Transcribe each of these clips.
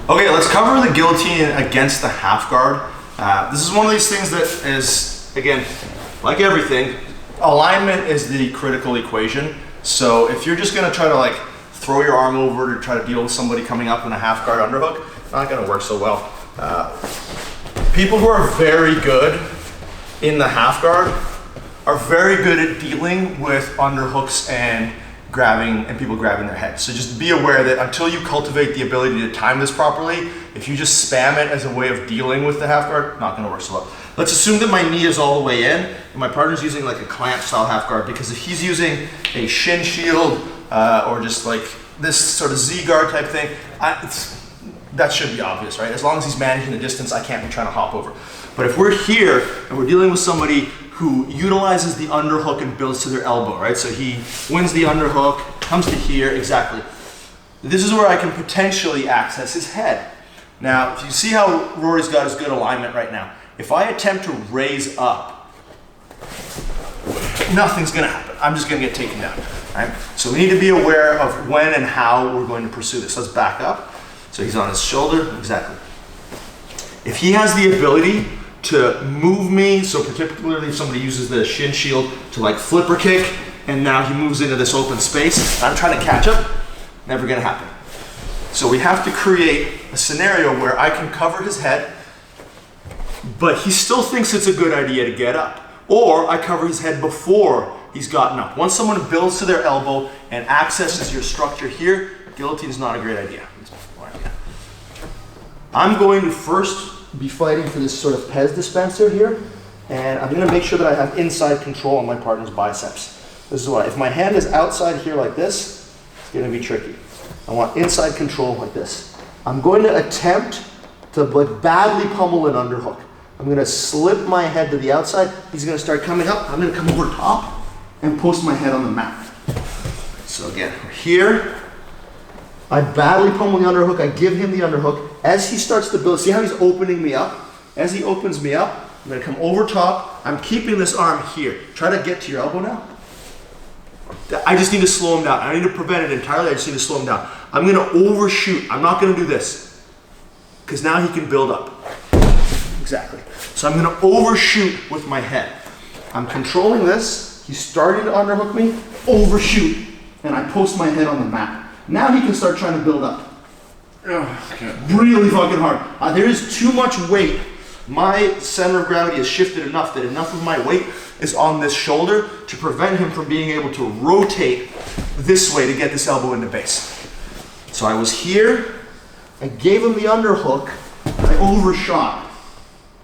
Okay, let's cover the guillotine against the half guard. This is one of these things that is, again, like everything, alignment is the critical equation. So if you're just gonna try to like throw your arm over to try to deal with somebody coming up in a half guard underhook, not gonna work so well. People who are very good in the half guard are very good at dealing with underhooks and people grabbing their head. So just be aware that until you cultivate the ability to time this properly, if you just spam it as a way of dealing with the half guard, not gonna work so well. Let's assume that my knee is all the way in and my partner's using like a clamp style half guard, because if he's using a shin shield or just like this sort of Z guard type thing, that should be obvious, right? As long as he's managing the distance, I can't be trying to hop over. But if we're here and we're dealing with somebody who utilizes the underhook and builds to their elbow, right? So he wins the underhook, comes to here, exactly. This is where I can potentially access his head. Now, if you see how Rory's got his good alignment right now, if I attempt to raise up, nothing's gonna happen. I'm just gonna get taken down, right? So we need to be aware of when and how we're going to pursue this. Let's back up. So he's on his shoulder, exactly. If he has the ability to move me, so particularly if somebody uses the shin shield to like flipper kick, and now he moves into this open space, I'm trying to catch up, never gonna happen. So we have to create a scenario where I can cover his head, but he still thinks it's a good idea to get up. Or I cover his head before he's gotten up. Once someone builds to their elbow and accesses your structure here, guillotine is not a great idea. I'm going to first be fighting for this sort of Pez dispenser here, and I'm gonna make sure that I have inside control on my partner's biceps. This is why, if my hand is outside here like this, it's gonna be tricky. I want inside control like this. I'm going to attempt to like badly pummel an underhook. I'm gonna slip my head to the outside. He's gonna start coming up. I'm gonna come over top and post my head on the mat. So again, we're here. I badly pummel the underhook. I give him the underhook. As he starts to build, see how he's opening me up? As he opens me up, I'm gonna come over top. I'm keeping this arm here. Try to get to your elbow now. I just need to slow him down. I don't need to prevent it entirely. I just need to slow him down. I'm gonna overshoot. I'm not gonna do this, because now he can build up. Exactly. So I'm gonna overshoot with my head. I'm controlling this. He's starting to underhook me, overshoot, and I post my head on the mat. Now he can start trying to build up. Really fucking hard. There is too much weight. My center of gravity has shifted enough that enough of my weight is on this shoulder to prevent him from being able to rotate this way to get this elbow into base. So I was here, I gave him the underhook, I overshot.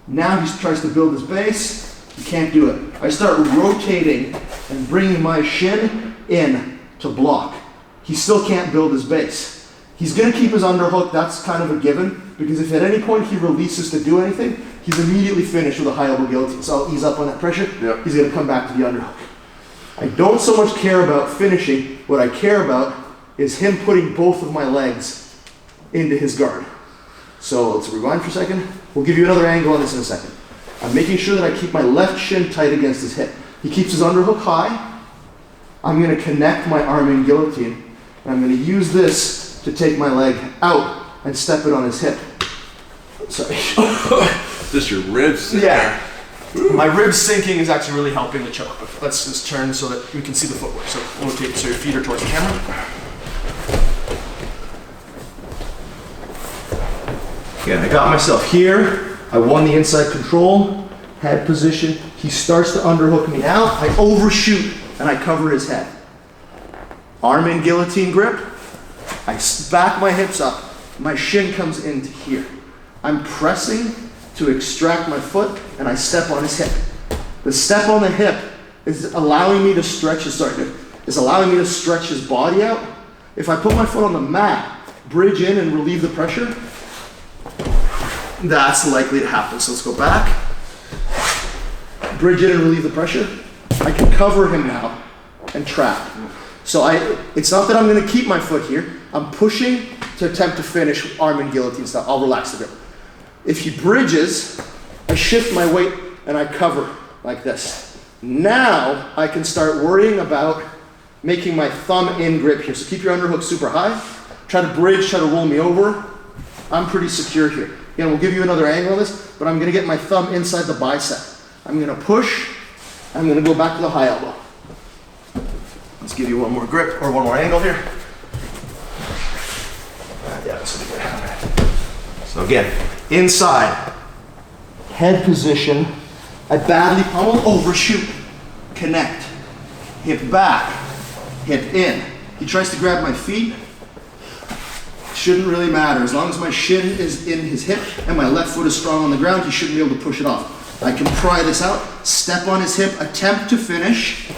Now he tries to build his base, he can't do it. I start rotating and bringing my shin in to block. He still can't build his base. He's gonna keep his underhook, that's kind of a given, because if at any point he releases to do anything, he's immediately finished with a high elbow guillotine. So I'll ease up on that pressure. Yep. He's gonna come back to the underhook. I don't so much care about finishing. What I care about is him putting both of my legs into his guard. So let's rewind for a second. We'll give you another angle on this in a second. I'm making sure that I keep my left shin tight against his hip. He keeps his underhook high. I'm gonna connect my arm in guillotine, and I'm gonna use this to take my leg out and step it on his hip. Sorry. Just your ribs? Yeah. My ribs sinking is actually really helping the choke. But let's just turn so that we can see the footwork. So rotate so your feet are towards the camera. Again, I got myself here. I won the inside control, head position. He starts to underhook me now. I overshoot and I cover his head. Arm in guillotine grip. I back my hips up, my shin comes into here. I'm pressing to extract my foot, and I step on his hip. The step on the hip is allowing me to stretch his body out. If I put my foot on the mat, bridge in and relieve the pressure, that's likely to happen. So let's go back. Bridge in and relieve the pressure. I can cover him now and trap. So it's not that I'm gonna keep my foot here. I'm pushing to attempt to finish arm and guillotine style. I'll relax the grip. If he bridges, I shift my weight and I cover like this. Now I can start worrying about making my thumb in grip here. So keep your underhook super high. Try to bridge, try to roll me over. I'm pretty secure here. Again, we'll give you another angle on this, but I'm gonna get my thumb inside the bicep. I'm gonna push, I'm gonna go back to the high elbow. Let's give you one more grip, or one more angle here. Yeah, this will be good. So again, inside, head position. I badly pummel, overshoot, connect, hip back, hip in. He tries to grab my feet. Shouldn't really matter. As long as my shin is in his hip and my left foot is strong on the ground, he shouldn't be able to push it off. I can pry this out, step on his hip, attempt to finish,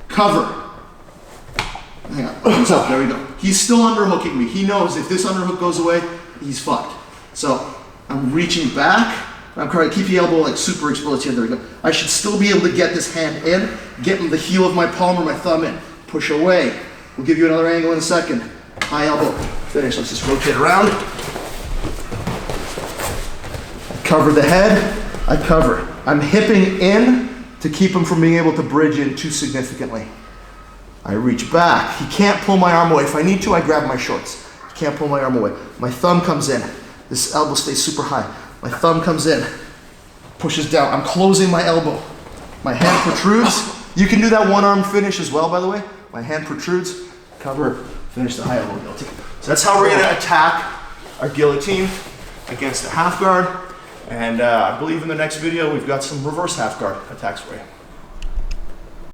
cover. Hang on, so there we go. He's still underhooking me. He knows if this underhook goes away, he's fucked. So I'm reaching back. I'm trying to keep the elbow like super exposed here. There we go. I should still be able to get this hand in, get the heel of my palm or my thumb in. Push away. We'll give you another angle in a second. High elbow. Finish. Let's just rotate around. Cover the head. I cover. I'm hipping in to keep him from being able to bridge in too significantly. I reach back. He can't pull my arm away. If I need to, I grab my shorts. He can't pull my arm away. My thumb comes in. This elbow stays super high. My thumb comes in, pushes down. I'm closing my elbow. My hand protrudes. You can do that one arm finish as well, by the way. My hand protrudes, cover, finish the high elbow guillotine. So that's how we're gonna attack our guillotine against the half guard. And I believe in the next video, we've got some reverse half guard attacks for you.